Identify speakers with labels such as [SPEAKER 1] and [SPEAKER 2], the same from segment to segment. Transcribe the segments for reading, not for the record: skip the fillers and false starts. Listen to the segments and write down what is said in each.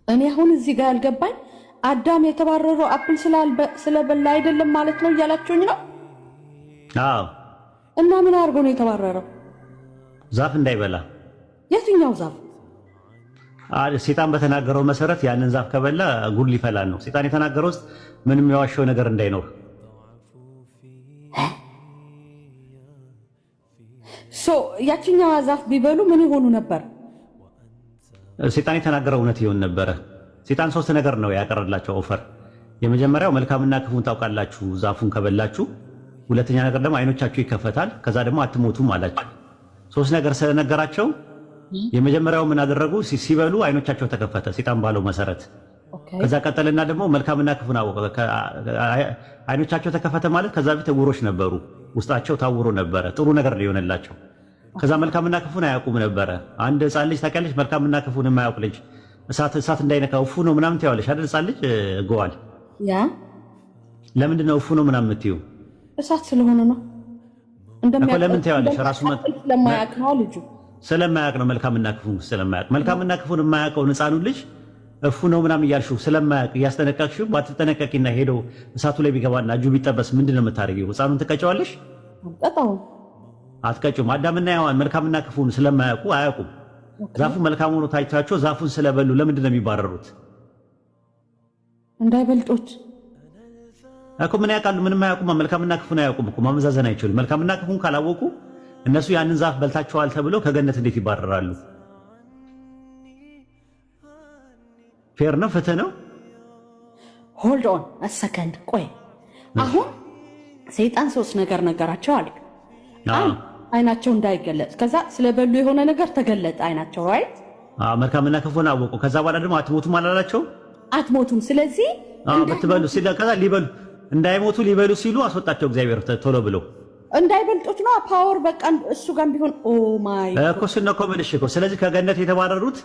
[SPEAKER 1] እኔ አሁን እዚህ ጋር ያልገባኝ አዳም የተባረረው አፕል ስለበላ አይደለም ማለት ነው እያላችሁኝ ነው?
[SPEAKER 2] አዎ።
[SPEAKER 1] እና ምን አድርጎ ነው የተባረረው?
[SPEAKER 2] ዛፍ እንዳይበላ።
[SPEAKER 1] የትኛው ዛፍ?
[SPEAKER 2] ሰይጣን በተናገረው መሰረት ያንን ዛፍ ከበላ ጉድ ሊፈላ ነው። ሰይጣን የተናገረው ውስጥ ምንም የዋሸው ነገር እንዳይኖር።
[SPEAKER 1] ያችኛዋ ዛፍ ቢበሉ ምን ይሆኑ ነበር?
[SPEAKER 2] ሰይጣን የተናገረው እውነት ይሆን ነበረ። ሰይጣን ሶስት ነገር ነው ያቀረላቸው ኦፈር። የመጀመሪያው መልካምና ክፉን ታውቃላችሁ ዛፉን ከበላችሁ፣ ሁለተኛ ነገር ደግሞ አይኖቻችሁ ይከፈታል፣ ከዛ ደግሞ አትሞቱም አላቸው። ሶስት ነገር ስለነገራቸው የመጀመሪያው ምን አደረጉ? ሲበሉ አይኖቻቸው ተከፈተ ሰይጣን ባለው መሰረት። ከዛ ቀጠልና ደግሞ መልካምና ክፉን አወቀ። አይኖቻቸው ተከፈተ ማለት ከዛ ፊት ዕውሮች ነበሩ፣ ውስጣቸው ታውሮ ነበረ፣ ጥሩ ነገር ሊሆንላቸው። ከዛ መልካምና ክፉን አያውቁም ነበረ። አንድ ህፃን ልጅ ታውቂያለሽ? መልካምና ክፉን የማያውቅ ልጅ እሳት እንዳይነካው እፉ ነው ምናምን ትያለሽ አይደል? ህፃን ልጅ ገዋል።
[SPEAKER 1] ያ
[SPEAKER 2] ለምንድን ነው እፉ ነው ምናምን የምትይው?
[SPEAKER 1] እሳት ስለሆነ ነው።
[SPEAKER 2] እንደሚያውቅ ለምን ትያለሽ? ራሱ
[SPEAKER 1] ስለማያውቅ ነው ልጁ፣
[SPEAKER 2] ስለማያውቅ ነው። መልካምና ክፉን ስለማያውቅ፣ መልካምና ክፉን የማያውቀውን ህፃኑ ልጅ እፉ ነው ምናምን እያልሽው ስለማያውቅ እያስጠነቀቅሽው፣ ባትጠነቀቂና ሄዶ እሳቱ ላይ ቢገባና እጁ ቢጠበስ ምንድን ነው የምታደርጊው? ህፃኑን ትቀጨዋለሽ? አትቀጩም። አዳምና ሔዋን መልካምና ክፉን ስለማያውቁ አያውቁም። ዛፉ መልካም ሆኖ ታይቷቸው ዛፉን ስለበሉ ለምንድን ነው የሚባረሩት?
[SPEAKER 1] እንዳይበልጡት
[SPEAKER 2] እኮ። ምን ያውቃሉ? ምንም አያውቁም። መልካምና ክፉን አያውቁም እኮ። ማመዛዘን አይችሉም። መልካምና ክፉን ካላወቁ እነሱ ያንን ዛፍ በልታቸዋል ተብለው ከገነት እንዴት ይባረራሉ? ፌር ነው? ፍትህ ነው?
[SPEAKER 1] ሆልድ ኦን ሰከንድ ቆይ። አሁን ሰይጣን ሶስት ነገር ነገራቸው አለ። አይናቸው እንዳይገለጽ፣ ከዛ ስለበሉ የሆነ ነገር ተገለጠ አይናቸው። ራይት?
[SPEAKER 2] መልካምና ክፉን አወቁ። ከዛ በኋላ ደግሞ አትሞቱም አላላቸው?
[SPEAKER 1] አትሞቱም። ስለዚህ
[SPEAKER 2] ብትበሉ ከዛ ሊበሉ እንዳይሞቱ ሊበሉ ሲሉ አስወጣቸው እግዚአብሔር ቶሎ ብሎ። እንዳይበልጡት
[SPEAKER 1] ነው ፓወር በቃ እሱ ጋር ቢሆን ኦ ማይ
[SPEAKER 2] እኮ ስነ ኮመልሽ እኮ። ስለዚህ ከገነት የተባረሩት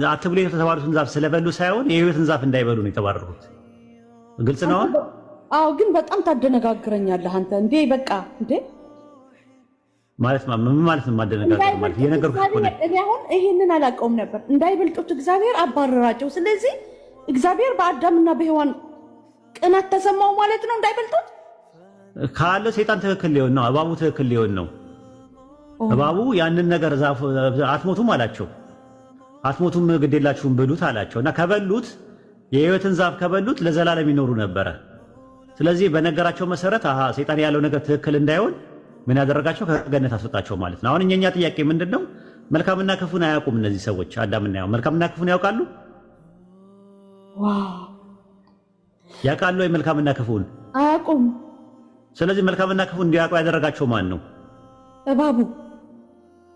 [SPEAKER 2] አትብሉ የተባሉትን ዛፍ ስለበሉ ሳይሆን የህይወትን ዛፍ እንዳይበሉ ነው የተባረሩት። ግልጽ ነው?
[SPEAKER 1] አዎ። ግን በጣም ታደነጋግረኛለህ አንተ እንዴ! በቃ እንዴ
[SPEAKER 2] ማለት ምን ማለት ነው? ማደነጋገር ማለት የነገርኩሽ እኮ ነው።
[SPEAKER 1] እኔ አሁን ይሄንን አላውቀውም ነበር። እንዳይበልጡት እግዚአብሔር አባረራቸው። ስለዚህ እግዚአብሔር በአዳምና በሔዋን ቅናት ተሰማው ማለት ነው። እንዳይበልጡት
[SPEAKER 2] ካለ ሰይጣን ትክክል ሊሆን ነው፣ እባቡ ትክክል ሊሆን ነው። እባቡ ያንን ነገር ዛፍ አትሞቱም አላቸው። አትሞቱም ግዴላችሁም ብሉት አላቸው። እና ከበሉት የህይወትን ዛፍ ከበሉት ለዘላለም ይኖሩ ነበረ። ስለዚህ በነገራቸው መሰረት ሰይጣን ያለው ነገር ትክክል እንዳይሆን ምን ያደረጋቸው? ከገነት አስወጣቸው ማለት ነው። አሁን የኛ ጥያቄ ምንድነው? መልካምና ክፉን አያውቁም እነዚህ ሰዎች። አዳምና ሔዋን መልካምና ክፉን ያውቃሉ? ያውቃሉ ወይ? መልካምና ክፉን
[SPEAKER 1] አያውቁም።
[SPEAKER 2] ስለዚህ መልካምና ክፉን እንዲያውቁ ያደረጋቸው ማን ነው?
[SPEAKER 1] እባቡ።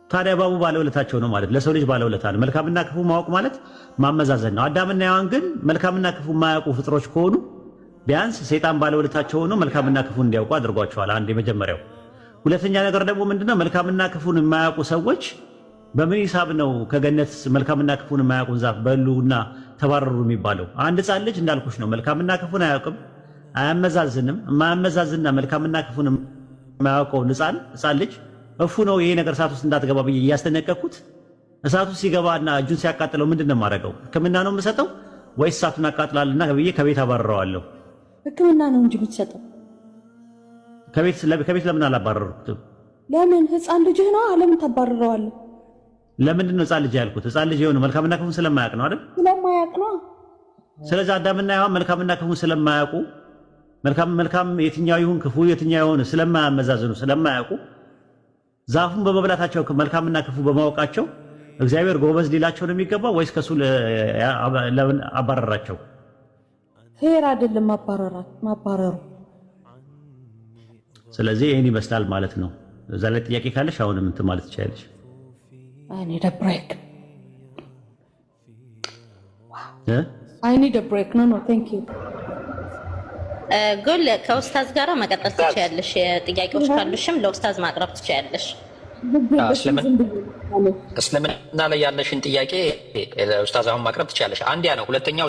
[SPEAKER 2] ታዲያ እባቡ ባለውለታቸው ነው ማለት፣ ለሰው ልጅ ባለውለታ ነው። መልካምና ክፉ ማወቅ ማለት ማመዛዘን ነው። አዳምና ሔዋን ግን መልካምና ክፉ የማያውቁ ፍጥሮች ከሆኑ ቢያንስ ሰይጣን ባለውለታቸው ሆኖ መልካምና ክፉን እንዲያውቁ አድርጓቸዋል። አንድ የመጀመሪያው። ሁለተኛ ነገር ደግሞ ምንድነው? መልካምና ክፉን የማያውቁ ሰዎች በምን ሂሳብ ነው ከገነት መልካምና ክፉን የማያውቁን ዛፍ በሉና ተባረሩ የሚባለው? አንድ ህፃን ልጅ እንዳልኩሽ ነው፣ መልካምና ክፉን አያውቅም፣ አያመዛዝንም። የማያመዛዝንና መልካምና ክፉን የማያውቀውን ህፃን ልጅ እፉ ነው ይሄ ነገር እሳት ውስጥ እንዳትገባ ብዬ እያስጠነቀቅኩት እሳት ውስጥ ሲገባና እጁን ሲያቃጥለው ምንድን ነው የማደርገው? ሕክምና ነው የምሰጠው ወይስ እሳቱን አቃጥላልና ብዬ ከቤት አባረረዋለሁ?
[SPEAKER 1] ሕክምና ነው እንጂ የምትሰጠው።
[SPEAKER 2] ከቤት ለምን አላባረርኩትም?
[SPEAKER 1] ለምን? ህፃን ልጅህ ነው። ለምን ታባረረዋለህ?
[SPEAKER 2] ለምንድን ነው ህፃን ልጅ ያልኩት? ህፃን ልጅ የሆነ መልካምና ክፉን ስለማያውቅ ነው አይደል?
[SPEAKER 1] ስለማያውቅ ነው።
[SPEAKER 2] ስለዚህ አዳምና ሔዋን መልካምና ክፉን ስለማያውቁ፣ መልካም የትኛው ይሁን ክፉ የትኛው ይሁን ስለማያመዛዝኑ ስለማያውቁ ዛፉን በመብላታቸው መልካምና ክፉ በማወቃቸው እግዚአብሔር ጎበዝ ሊላቸው ነው የሚገባው ወይስ ከሱ አባረራቸው?
[SPEAKER 1] ፌር አይደለም ማባረሩ።
[SPEAKER 2] ስለዚህ ይህን ይመስላል ማለት ነው። እዛ ላይ ጥያቄ ካለሽ አሁንም እንትን ማለት ትችላለሽ።
[SPEAKER 1] I need a break. I need a break. No, thank you.
[SPEAKER 3] ጉል ከኡስታዝ ጋር መቀጠል ትችያለሽ። ጥያቄዎች ካሉሽም ለኡስታዝ ማቅረብ ትችያለሽ።
[SPEAKER 4] እስልምና ላይ ያለሽን ጥያቄ ለኡስታዝ አሁን ማቅረብ ትችያለሽ። አንድ ያ ነው። ሁለተኛው